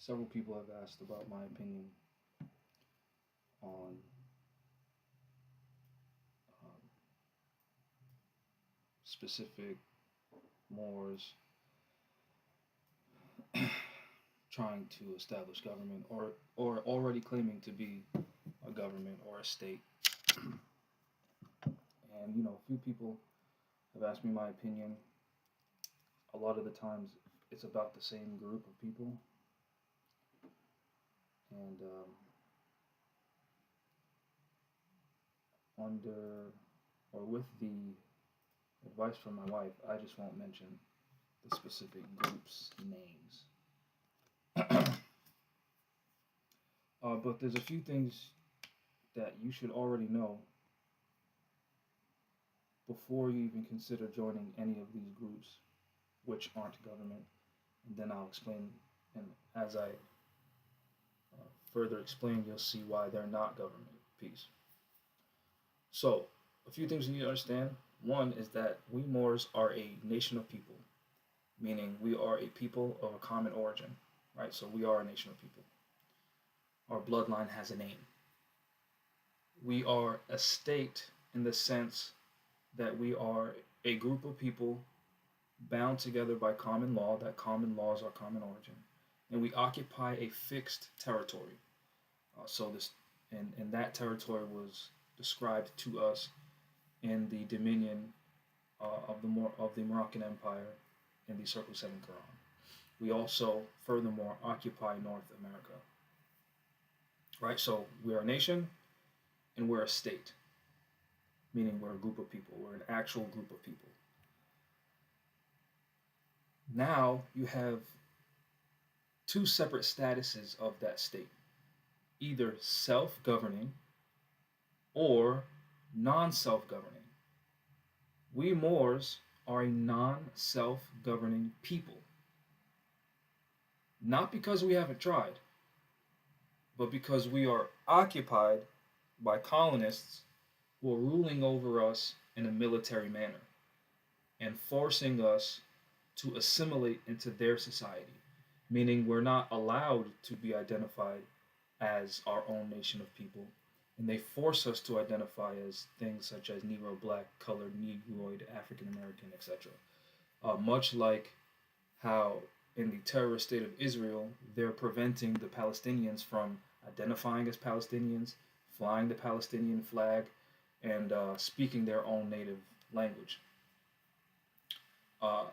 Several people have asked about my opinion on um, specific Moors trying to establish government or already claiming to be a government or a state. And a few people have asked me my opinion. A lot of the times, it's about the same group of people, and under or with the advice from my wife, I just won't mention the specific group's names. But there's a few things that you should already know before you even consider joining any of these groups, which aren't government. And then I'll explain, and as I further explain, you'll see why they're not government. Peace. So, a few things you need to understand. One is that we Moors are a nation of people, meaning we are a people of a common origin, right? So we are a nation of people. Our bloodline has a name. We are a state in the sense that we are a group of people bound together by common law, that common law is our common origin, and we occupy a fixed territory. So this and that territory was described to us in the dominion of the Moroccan Empire in the Circle 7 Quran. We also, furthermore, occupy North America. Right? So we are a nation and we're a state, meaning we're a group of people. We're an actual group of people. Now you have two separate statuses of that state, either self governing or non self governing. We Moors are a non self governing people. Not because we haven't tried, but because we are occupied by colonists who are ruling over us in a military manner and forcing us to assimilate into their society, meaning we're not allowed to be identified as our own nation of people. And they force us to identify as things such as Negro, Black, Colored, Negroid, African American, etc. Much like how in the terrorist state of Israel, they're preventing the Palestinians from identifying as Palestinians, flying the Palestinian flag, and speaking their own native language. Uh,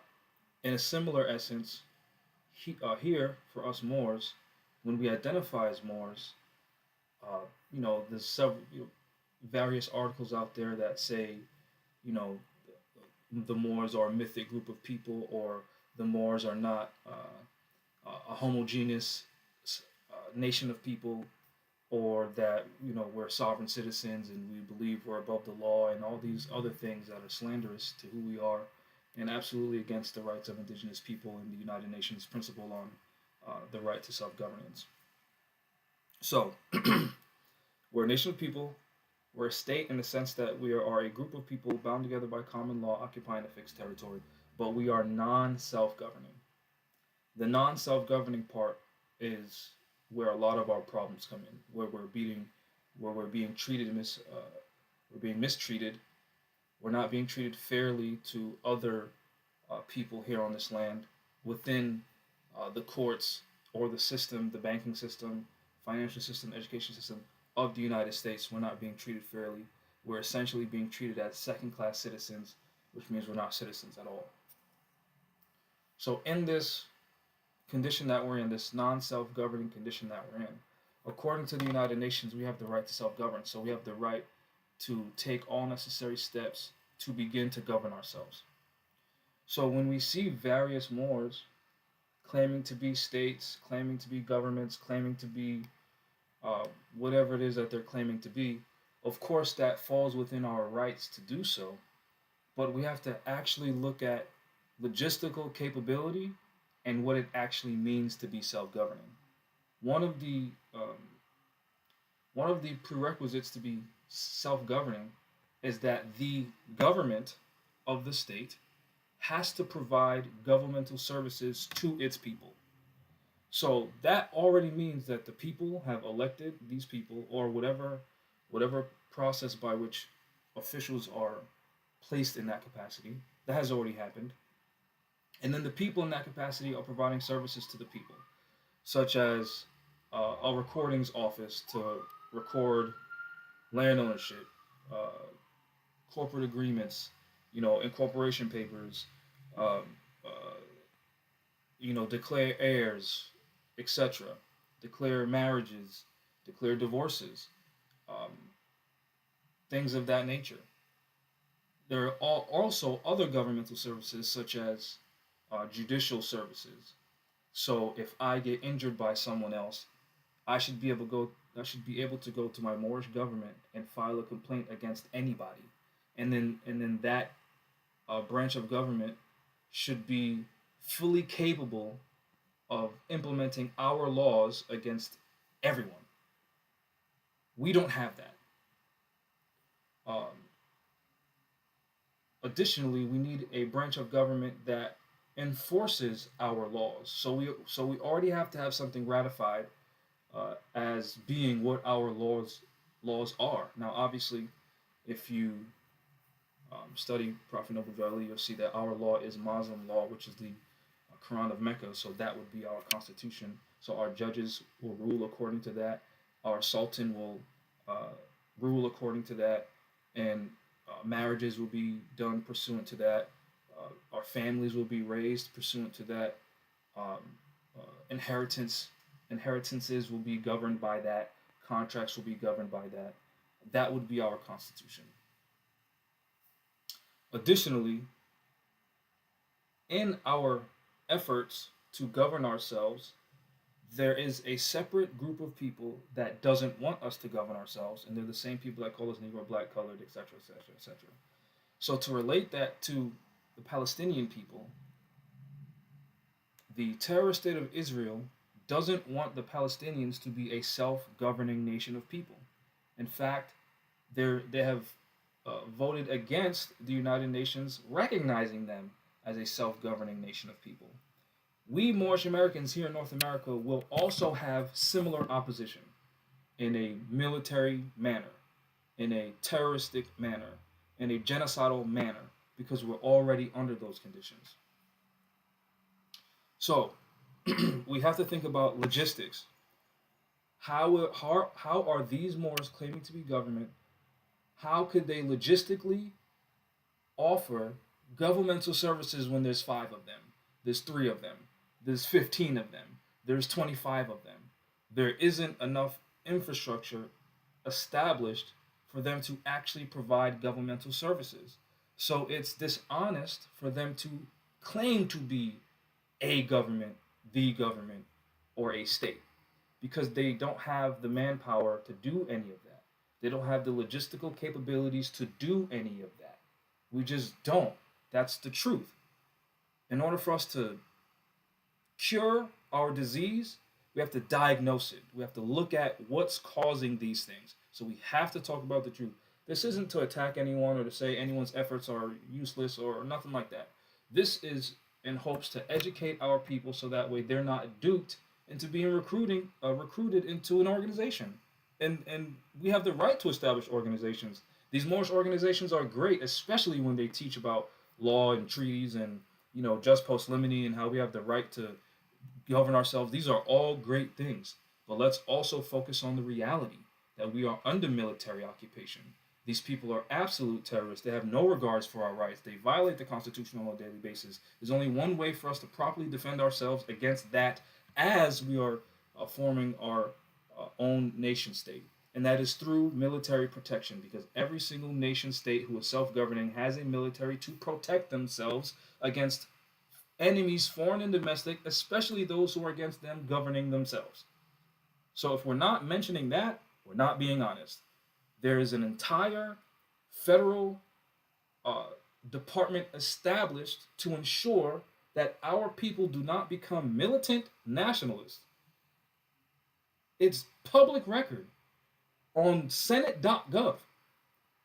in a similar essence, here for us Moors, when we identify as Moors, uh, there's several various articles out there that say, you know, the Moors are a mythic group of people, or the Moors are not a homogeneous nation of people, or that we're sovereign citizens and we believe we're above the law, and all these other things that are slanderous to who we are, and absolutely against the rights of indigenous people and the United Nations principle on the right to self-governance. So, we're a nation of people. We're a state in the sense that we are a group of people bound together by common law, occupying a fixed territory, but we are non-self-governing. The non-self-governing part is where a lot of our problems come in, where we're being we're being mistreated. We're not being treated fairly to other people here on this land within the courts or the system, the banking system, financial system, education system of the United States. We're not being treated fairly. We're essentially being treated as second class citizens, which means we're not citizens at all. So, in this condition that we're in, this non self governing condition that we're in, according to the United Nations, we have the right to self govern. So, we have the right to take all necessary steps to begin to govern ourselves. So, when we see various Moors claiming to be states, claiming to be governments, claiming to be whatever it is that they're claiming to be, of course, that falls within our rights to do so. But we have to actually look at logistical capability and what it actually means to be self-governing. One of the um, one of the prerequisites to be self-governing is that the government of the state has to provide governmental services to its people. So that already means that the people have elected these people, or whatever process by which officials are placed in that capacity. That has already happened. And then the people in that capacity are providing services to the people, such as a recordings office to record land ownership, uh, corporate agreements, incorporation papers, um, uh, declare heirs, etc., declare marriages, declare divorces, um, things of that nature. There are also other governmental services such as judicial services. So if I get injured by someone else, I should be able to go. I should be able to go to my Moorish government and file a complaint against anybody, and then that branch of government should be fully capable of implementing our laws against everyone. We don't have that. Um, Additionally, we need a branch of government that enforces our laws. So we already have to have something ratified as being what our laws are. Now, obviously, if you study Prophet Noble Valley, you'll see that our law is Muslim law, which is the Quran of Mecca. So that would be our constitution. So our judges will rule according to that. Our sultan will uh, rule according to that, and marriages will be done pursuant to that. Our families will be raised pursuant to that. Um, inheritances will be governed by that. Contracts will be governed by that. That would be our constitution. Additionally, in our efforts to govern ourselves, there is a separate group of people that doesn't want us to govern ourselves, and they're the same people that call us Negro, black, colored, etc., etc., etc. So to relate that to the Palestinian people, the terrorist state of Israel doesn't want the Palestinians to be a self-governing nation of people. In fact, they have voted against the United Nations recognizing them as a self-governing nation of people. We Moorish Americans here in North America will also have similar opposition in a military manner, in a terroristic manner, in a genocidal manner, because we're already under those conditions. So we have to think about logistics. How are these Moors claiming to be government? How could they logistically offer governmental services when there's five of them, there's three of them, there's 15 of them, there's 25 of them? There isn't enough infrastructure established for them to actually provide governmental services. So it's dishonest for them to claim to be a government, the government, or a state, because they don't have the manpower to do any of that. They don't have the logistical capabilities to do any of that. We just don't. That's the truth. In order for us to cure our disease, we have to diagnose it. We have to look at what's causing these things. So we have to talk about the truth. This isn't to attack anyone or to say anyone's efforts are useless or nothing like that. This is in hopes to educate our people so that way they're not duped into being recruited into an organization. And we have the right to establish organizations. These Moorish organizations are great, especially when they teach about law and treaties and just post limine and how we have the right to govern ourselves. These are all great things. But let's also focus on the reality that we are under military occupation. These people are absolute terrorists. They have no regards for our rights. They violate the Constitution on a daily basis. There's only one way for us to properly defend ourselves against that as we are forming our own nation state. And that is through military protection, because every single nation state who is self governing has a military to protect themselves against enemies, foreign and domestic, especially those who are against them governing themselves. So if we're not mentioning that, we're not being honest. There is an entire federal uh, department established to ensure that our people do not become militant nationalists. It's public record on Senate.gov.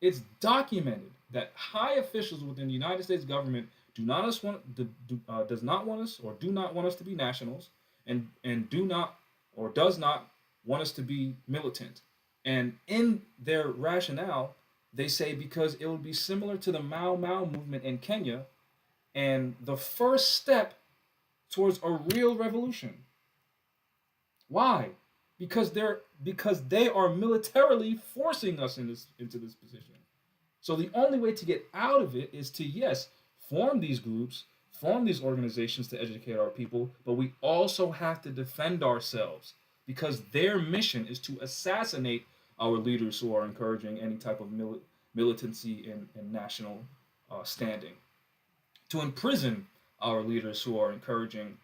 It's documented that high officials within the United States government does not want us or do not want us to be nationals, and do not or does not want us to be militant. And in their rationale, they say because it would be similar to the Mau Mau movement in Kenya and the first step towards a real revolution. Why? Because they are militarily forcing us into this position. So the only way to get out of it is to, yes, form these groups, form these organizations to educate our people, but we also have to defend ourselves because their mission is to assassinate our leaders who are encouraging any type of militancy and national standing, to imprison our leaders who are encouraging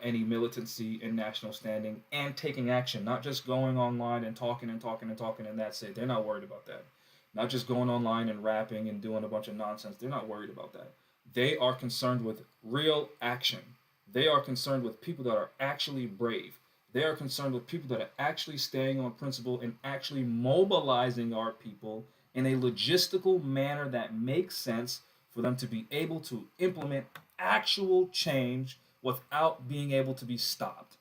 any militancy and national standing and taking action, not just going online and talking and talking and talking and that's it. They're not worried about that. Not just going online and rapping and doing a bunch of nonsense. They're not worried about that. They are concerned with real action. They are concerned with people that are actually brave. They are concerned with people that are actually staying on principle and actually mobilizing our people in a logistical manner that makes sense for them to be able to implement actual change without being able to be stopped.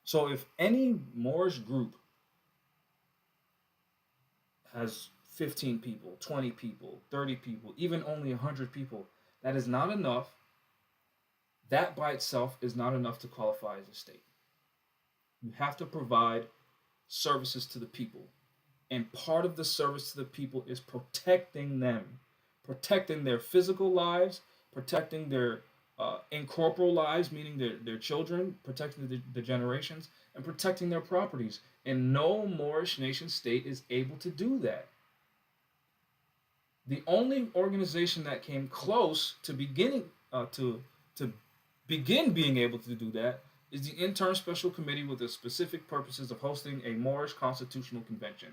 So if any Moorish group has 15 people, 20 people, 30 people, even only 100 people, that is not enough. That by itself is not enough to qualify as a state. You have to provide services to the people. And part of the service to the people is protecting them, protecting their physical lives, protecting their incorporeal lives, meaning their children, protecting the generations, and protecting their properties. And no Moorish nation state is able to do that. The only organization that came close to beginning to begin being able to do that is the Interim Special Committee with the specific purposes of hosting a Moorish Constitutional Convention.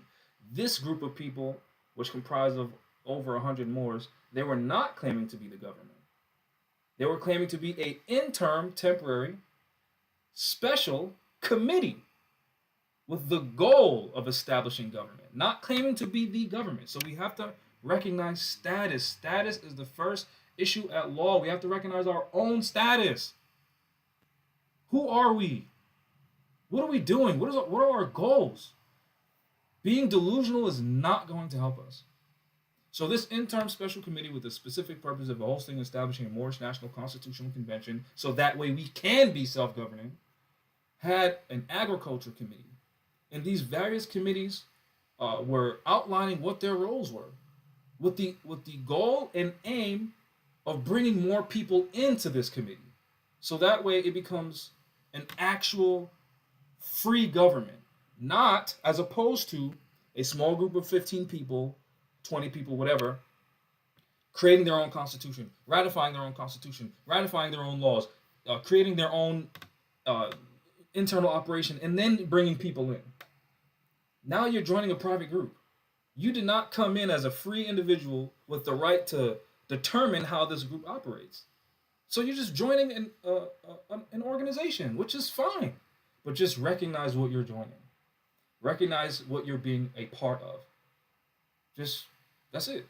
This group of people, which comprised of over 100 Moors, they were not claiming to be the government. They were claiming to be a interim, temporary, special committee with the goal of establishing government, not claiming to be the government. So we have to recognize status. Status is the first issue at law. We have to recognize our own status. Who are we? What are we doing? What are our goals? Being delusional is not going to help us. So this interim special committee with the specific purpose of hosting and establishing a Moorish National Constitutional Convention so that way we can be self-governing, had an agriculture committee. And these various committees were outlining what their roles were with the goal and aim of bringing more people into this committee. So that way it becomes an actual free government, not as opposed to a small group of 15 people, 20 people, whatever, creating their own constitution, ratifying their own constitution, ratifying their own laws, creating their own internal operation, and then bringing people in. Now you're joining a private group. You did not come in as a free individual with the right to determine how this group operates. So you're just joining an organization, which is fine. But just recognize what you're joining. Recognize what you're being a part of. That's it.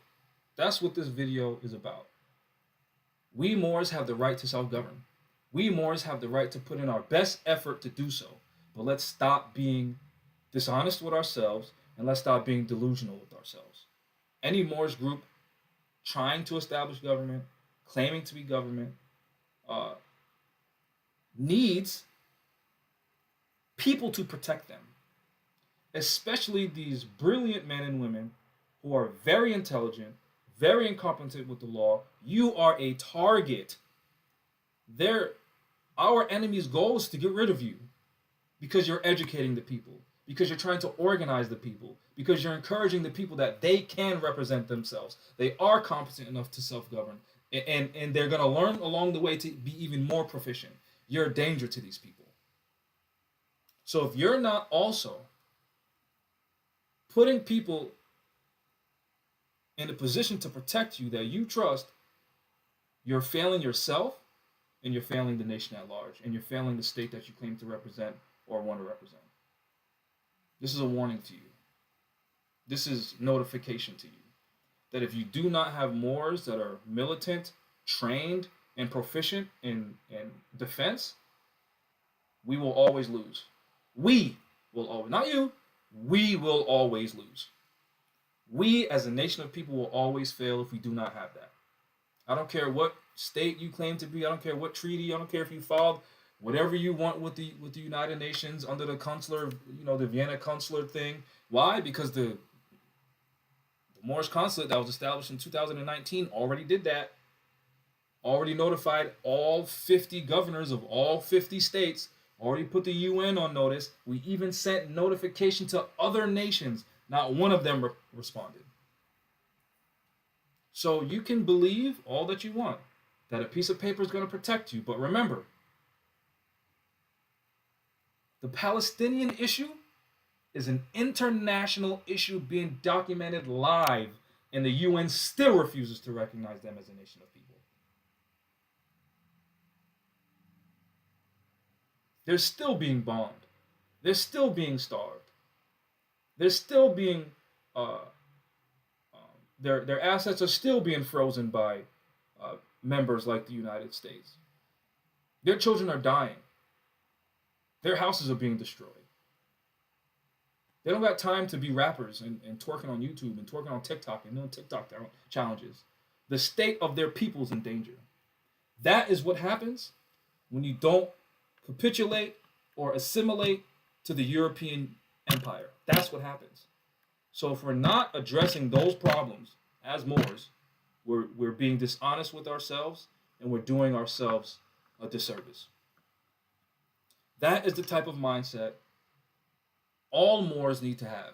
That's what this video is about. We Moors have the right to self-govern. We Moors have the right to put in our best effort to do so. But let's stop being dishonest with ourselves and let's stop being delusional with ourselves. Any Moorish group trying to establish government, claiming to be government, needs people to protect them, especially these brilliant men and women who are very intelligent, very incompetent with the law. You are a target. Our enemy's goal is to get rid of you because you're educating the people, because you're trying to organize the people, because you're encouraging the people that they can represent themselves. They are competent enough to self-govern, and they're going to learn along the way to be even more proficient. You're a danger to these people. So if you're not also putting people in a position to protect you that you trust, you're failing yourself and you're failing the nation at large, and you're failing the state that you claim to represent or want to represent. This is a warning to you. This is notification to you that if you do not have Moors that are militant, trained, and proficient in defense, we will always lose. We will always, not you, we will always lose. We as a nation of people will always fail if we do not have that. I don't care what state you claim to be. I don't care what treaty. I don't care if you filed whatever you want with the United Nations under the consular, the Vienna consular thing. Why? Because the Moorish consulate that was established in 2019 already did that. Already notified all 50 governors of all 50 states. Already put the UN on notice. We even sent notification to other nations. Not one of them responded. So you can believe all that you want, that a piece of paper is going to protect you. But remember, the Palestinian issue is an international issue being documented live, and the UN still refuses to recognize them as a nation of people. They're still being bombed. They're still being starved. They're still being their assets are still being frozen by members like the United States. Their children are dying. Their houses are being destroyed. They don't got time to be rappers and twerking on YouTube and twerking on TikTok and doing TikTok challenges. The state of their people is in danger. That is what happens when you don't capitulate or assimilate to the European empire. That's what happens. So if we're not addressing those problems as Moors, we're being dishonest with ourselves and we're doing ourselves a disservice. That is the type of mindset all Moors need to have.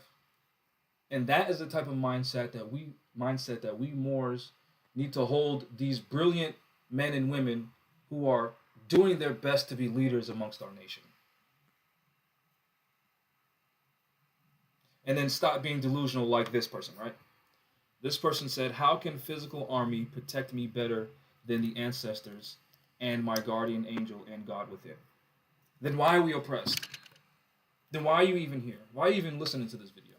And that is the type of mindset that we Moors need to hold these brilliant men and women who are doing their best to be leaders amongst our nation. And then stop being delusional like this person, right? This person said, how can physical army protect me better than the ancestors and my guardian angel and God within? Then why are we oppressed? Then why are you even here? Why are you even listening to this video?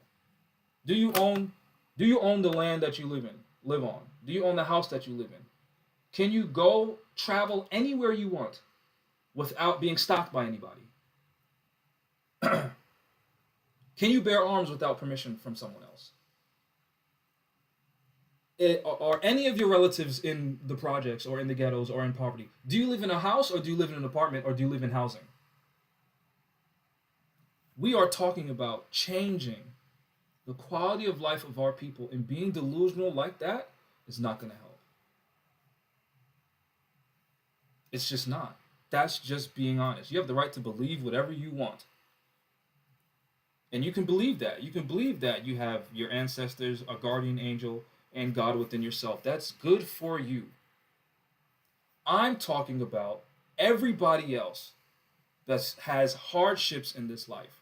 Do you own the land that you live on? Do you own the house that you live in? Can you go travel anywhere you want without being stopped by anybody? Can you bear arms without permission from someone else? Are any of your relatives in the projects or in the ghettos or in poverty? Do you live in a house or do you live in an apartment or do you live in housing? We are talking about changing the quality of life of our people, and being delusional like that is not going to help. It's just not. That's just being honest. You have the right to believe whatever you want. And you can believe that. You can believe that you have your ancestors, a guardian angel, and God within yourself. That's good for you. I'm talking about everybody else that has hardships in this life,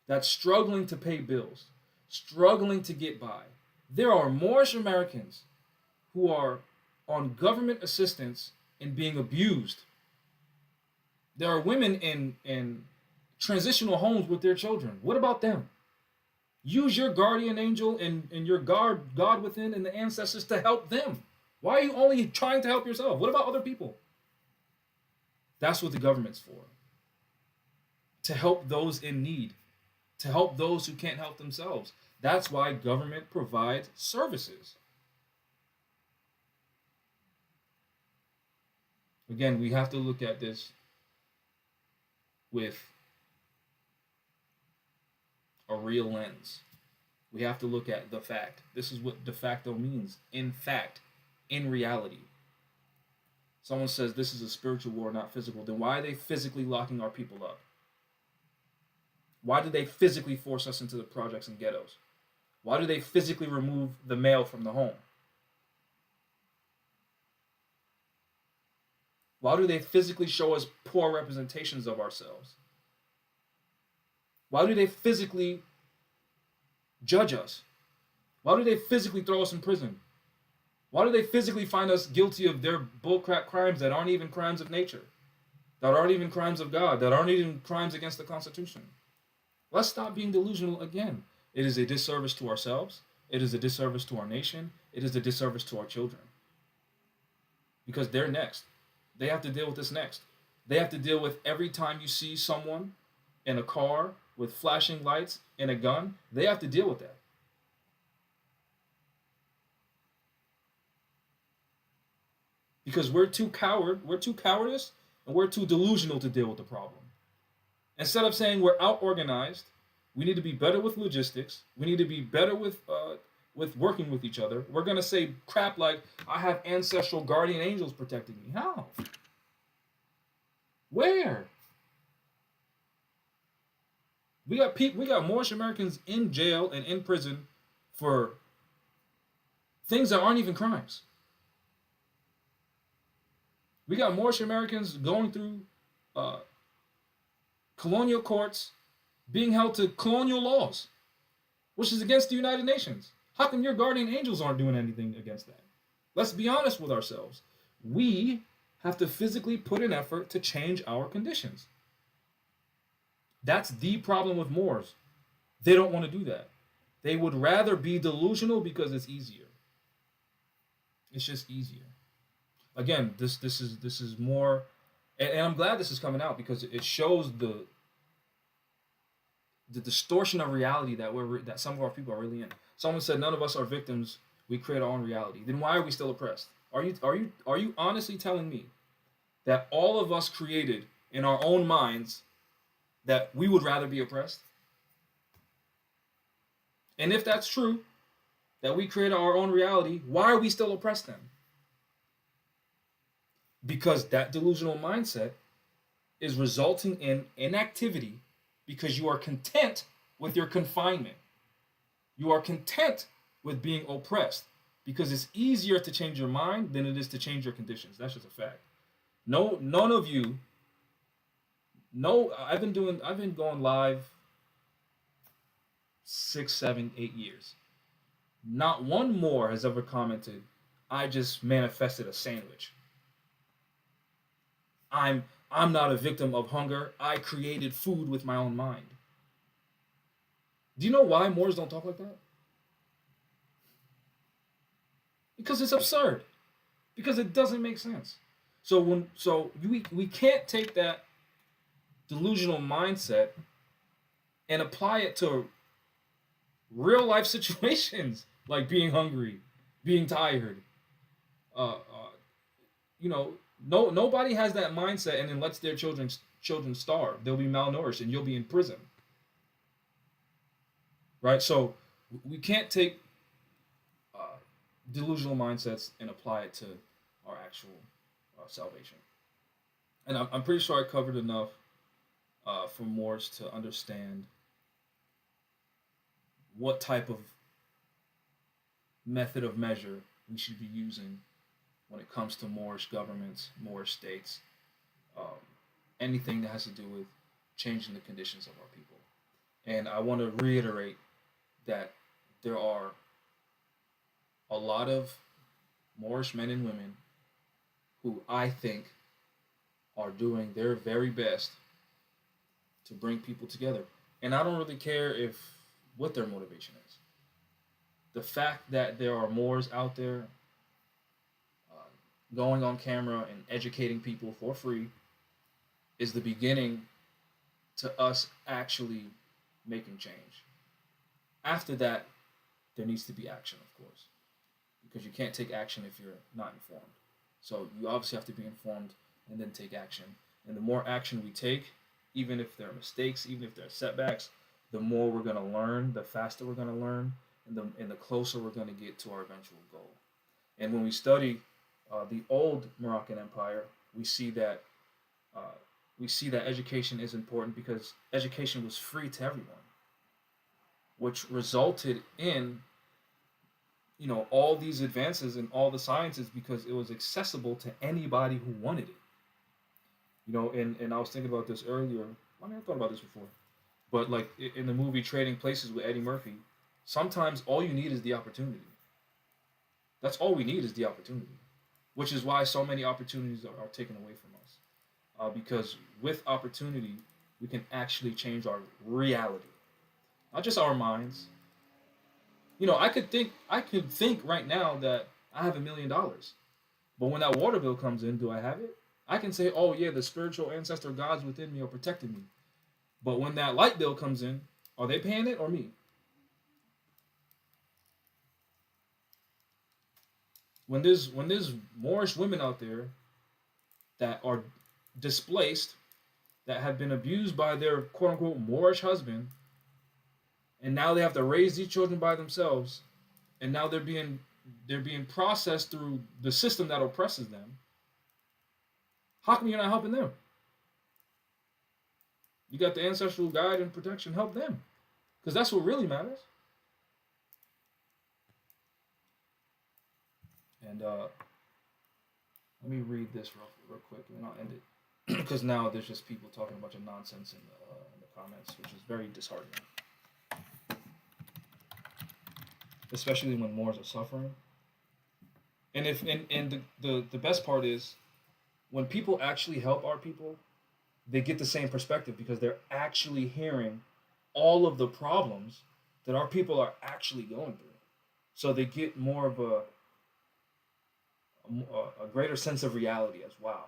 that's struggling to pay bills, struggling to get by. There are Moorish Americans who are on government assistance and being abused. There are women in transitional homes with their children. What about them? Use your guardian angel and your God within and the ancestors to help them. Why are you only trying to help yourself? What about other people? That's what the government's for. To help those in need. To help those who can't help themselves. That's why government provides services. Again, we have to look at this with a real lens. We have to look at the fact. This is what de facto means. In fact, in reality. Someone says this is a spiritual war, not physical. Then why are they physically locking our people up? Why do they physically force us into the projects and ghettos? Why do they physically remove the male from the home? Why do they physically show us poor representations of ourselves? Why do they physically judge us? Why do they physically throw us in prison? Why do they physically find us guilty of their bullcrap crimes that aren't even crimes of nature, that aren't even crimes of God, that aren't even crimes against the Constitution? Let's stop being delusional again. It is a disservice to ourselves. It is a disservice to our nation. It is a disservice to our children. because they're next. They have to deal with this next. They have to deal with every time you see someone in a car with flashing lights and a gun, they have to deal with that. Because we're too cowardice, and we're too delusional to deal with the problem. Instead of saying we're out organized, we need to be better with logistics. We need to be better with working with each other. We're gonna say crap like, "I have ancestral guardian angels protecting me." How? Where? We got Moorish Americans in jail and in prison for things that aren't even crimes. We got Moorish Americans going through uh, colonial courts, being held to colonial laws, which is against the United Nations. How come your guardian angels aren't doing anything against that? Let's be honest with ourselves. We have to physically put an effort to change our conditions. That's the problem with Moors. They don't want to do that. They would rather be delusional because it's easier. It's just easier. Again, this is more, and I'm glad this is coming out because it shows the distortion of reality that some of our people are really in. Someone said none of us are victims. We create our own reality. Then why are we still oppressed? Are you honestly telling me that all of us created in our own minds that we would rather be oppressed? And if that's true, that we create our own reality, why are we still oppressed then? Because that delusional mindset is resulting in inactivity because you are content with your confinement. You are content with being oppressed because it's easier to change your mind than it is to change your conditions. That's just a fact. No, none of you. No, I've been going live 6, 7, 8 years. Not one more has ever commented, "I just manifested a sandwich. I'm not a victim of hunger. I created food with my own mind." Do you know why Moors don't talk like that? Because it's absurd. Because it doesn't make sense. We can't take that delusional mindset and apply it to real life situations like being hungry, being tired. Uh, uh, you know, no nobody has that mindset and then lets their children starve. They'll be malnourished and you'll be in prison, right? So we can't take uh, delusional mindsets and apply it to our actual salvation. And I'm pretty sure I covered enough for Moors to understand what type of method of measure we should be using when it comes to Moorish governments, Moorish states, um, anything that has to do with changing the conditions of our people. And I want to reiterate that there are a lot of Moorish men and women who I think are doing their very best to bring people together. And I don't really care if what their motivation is. The fact that there are Moors out there uh, going on camera and educating people for free is the beginning to us actually making change. After that, there needs to be action, of course, because you can't take action if you're not informed. So you obviously have to be informed and then take action. And the more action we take, even if there are mistakes, even if there are setbacks, the more we're going to learn, the faster we're going to learn, and the closer we're going to get to our eventual goal. And when we study the old Moroccan Empire, we see that uh, education is important because education was free to everyone, which resulted in all these advances in all the sciences because it was accessible to anybody who wanted it. And I was thinking about this earlier. I mean, I thought about this before, but like in the movie Trading Places with Eddie Murphy, sometimes all you need is the opportunity. That's all we need is the opportunity, which is why so many opportunities are taken away from us. Because with opportunity, we can actually change our reality, not just our minds. I could think right now that I have $1 million, But when that water bill comes in, do I have it? I can say, oh yeah, the spiritual ancestor gods within me are protecting me. But when that light bill comes in, are they paying it or me? When there's Moorish women out there that are displaced, that have been abused by their quote unquote Moorish husband, and now they have to raise these children by themselves, and now they're being processed through the system that oppresses them. How come you're not helping them? You got the ancestral guide and protection. Help them, because that's what really matters. And let me read this real quick, and I'll end it because now there's just people talking a bunch of nonsense in the comments, which is very disheartening, especially when Moors are suffering. And the best part is when people actually help our people, they get the same perspective because they're actually hearing all of the problems that our people are actually going through. So they get more of a greater sense of reality as wow.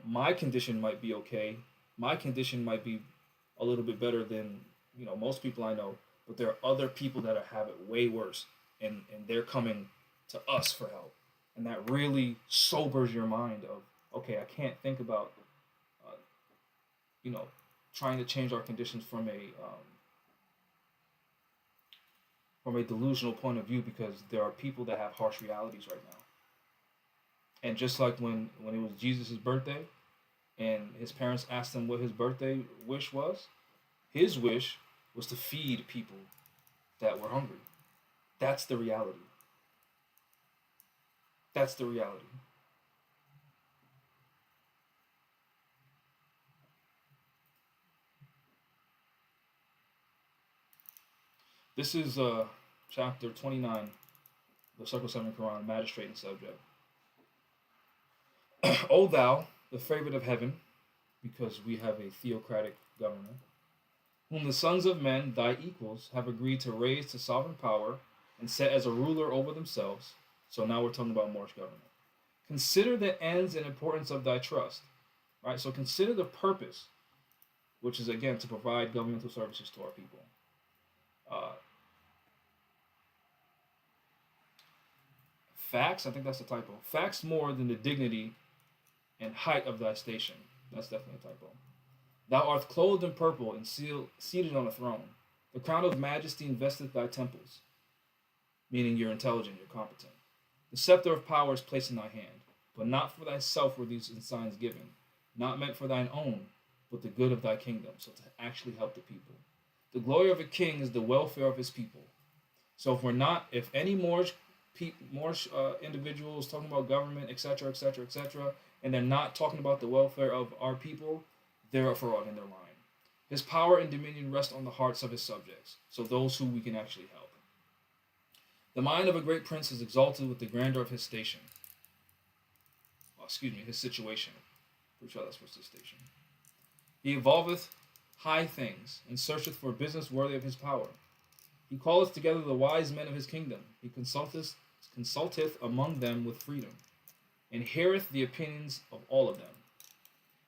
My condition might be okay. My condition might be a little bit better than most people I know, but there are other people that have it way worse, and they're coming to us for help, and that really sobers your mind. Of okay, I can't think about uh, you know trying to change our conditions from a delusional point of view because there are people that have harsh realities right now. And just like when it was Jesus' birthday and his parents asked him what his birthday wish was, his wish was to feed people that were hungry. That's the reality. That's the reality. This is chapter 29, the Circle 7 Quran, magistrate and subject. O thou, the favorite of heaven, because we have a theocratic government, whom the sons of men, thy equals, have agreed to raise to sovereign power and set as a ruler over themselves. So now we're talking about Moorish government. Consider the ends and importance of thy trust. Right? So consider the purpose, which is again to provide governmental services to our people. Uh, Facts, I think that's a typo. Facts more than the dignity and height of thy station. That's definitely a typo. Thou art clothed in purple and seated on a throne. The crown of majesty investeth thy temples, meaning you're intelligent, you're competent. The scepter of power is placed in thy hand, but not for thyself were these signs given, not meant for thine own, but the good of thy kingdom, so to actually help the people. The glory of a king is the welfare of his people. So if any more individuals talking about government, etc., etc., etc., and they're not talking about the welfare of our people, they're a fraud and they're lying. His power and dominion rest on the hearts of his subjects, so those who we can actually help. The mind of a great prince is exalted with the grandeur of his station. His situation. Pretty sure that's what's his station. He evolveth high things, and searcheth for business worthy of his power. He calleth together the wise men of his kingdom. He consulteth among them with freedom, and heareth the opinions of all of them.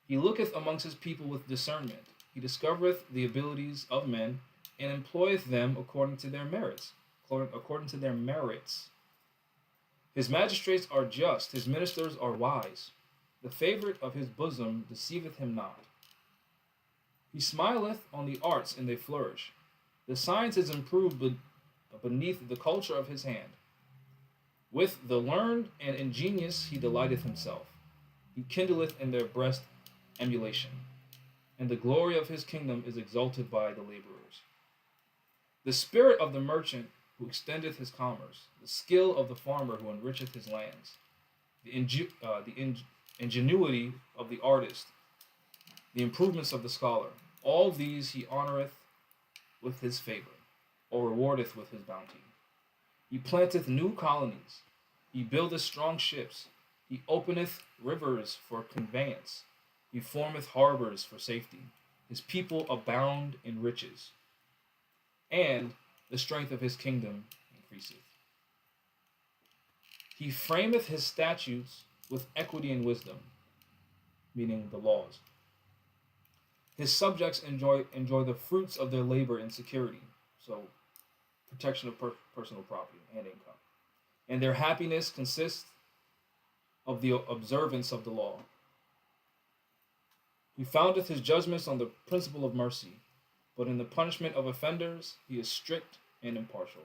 He looketh amongst his people with discernment. He discovereth the abilities of men, and employeth them according to their merits. According to their merits. His magistrates are just, his ministers are wise. The favorite of his bosom deceiveth him not. He smileth on the arts, and they flourish. The science is improved beneath the culture of his hand. With the learned and ingenious he delighteth himself. He kindleth in their breast emulation, and the glory of his kingdom is exalted by the laborers. The spirit of the merchant who extendeth his commerce, the skill of the farmer who enricheth his lands, the ingenuity of the artist, the improvements of the scholar, all these he honoreth with his favor, or rewardeth with his bounty. He planteth new colonies, he buildeth strong ships, he openeth rivers for conveyance, he formeth harbors for safety. His people abound in riches, and the strength of his kingdom increaseth. He frameth his statutes with equity and wisdom, meaning the laws. His subjects enjoy the fruits of their labor in security, so protection of personal property and income. And their happiness consists of the observance of the law. He foundeth his judgments on the principle of mercy, but in the punishment of offenders he is strict and impartial.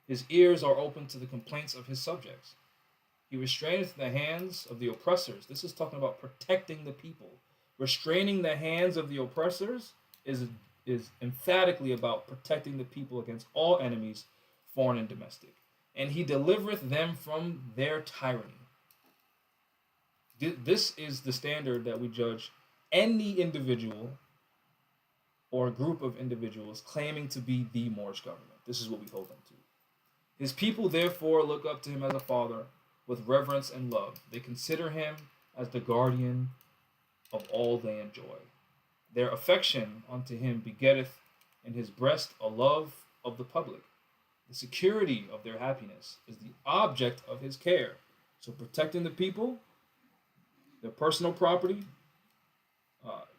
His ears are open to the complaints of his subjects. He restraineth the hands of the oppressors. This is talking about protecting the people. Restraining the hands of the oppressors is emphatically about protecting the people against all enemies, foreign and domestic. And he delivereth them from their tyranny. This is the standard that we judge any individual or a group of individuals claiming to be the Moorish government. This is what we hold them to. His people therefore look up to him as a father with reverence and love. They consider him as the guardian of all they enjoy. Their affection unto him begetteth in his breast a love of the public. The security of their happiness is the object of his care. So protecting the people, their personal property,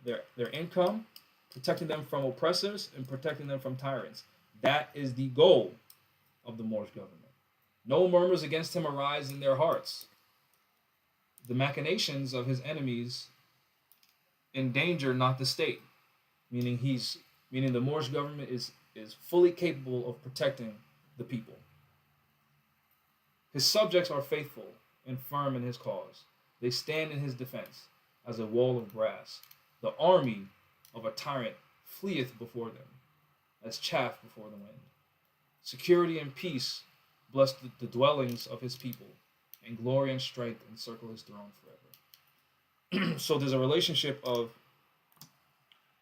their income, protecting them from oppressors, and protecting them from tyrants. That is the goal of the Moorish government. No murmurs against him arise in their hearts. The machinations of his enemies endanger not the state, meaning the Moorish government is fully capable of protecting the people. His subjects are faithful and firm in his cause. They stand in his defense as a wall of brass. The army of a tyrant fleeth before them, as chaff before the wind. Security and peace bless the dwellings of his people, and glory and strength encircle his throne forever. So there's a relationship of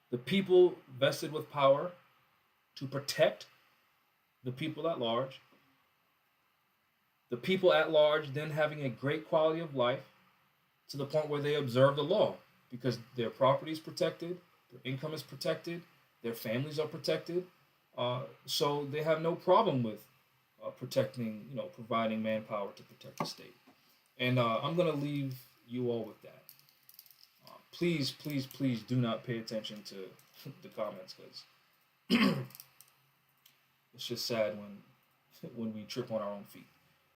the people vested with power to protect the people at large, the people at large then having a great quality of life to the point where they observe the law because their property is protected, their income is protected, their families are protected. So they have no problem with providing manpower to protect the state. And I'm going to leave you all with that. Please, please, please do not pay attention to the comments because it's just sad when we trip on our own feet.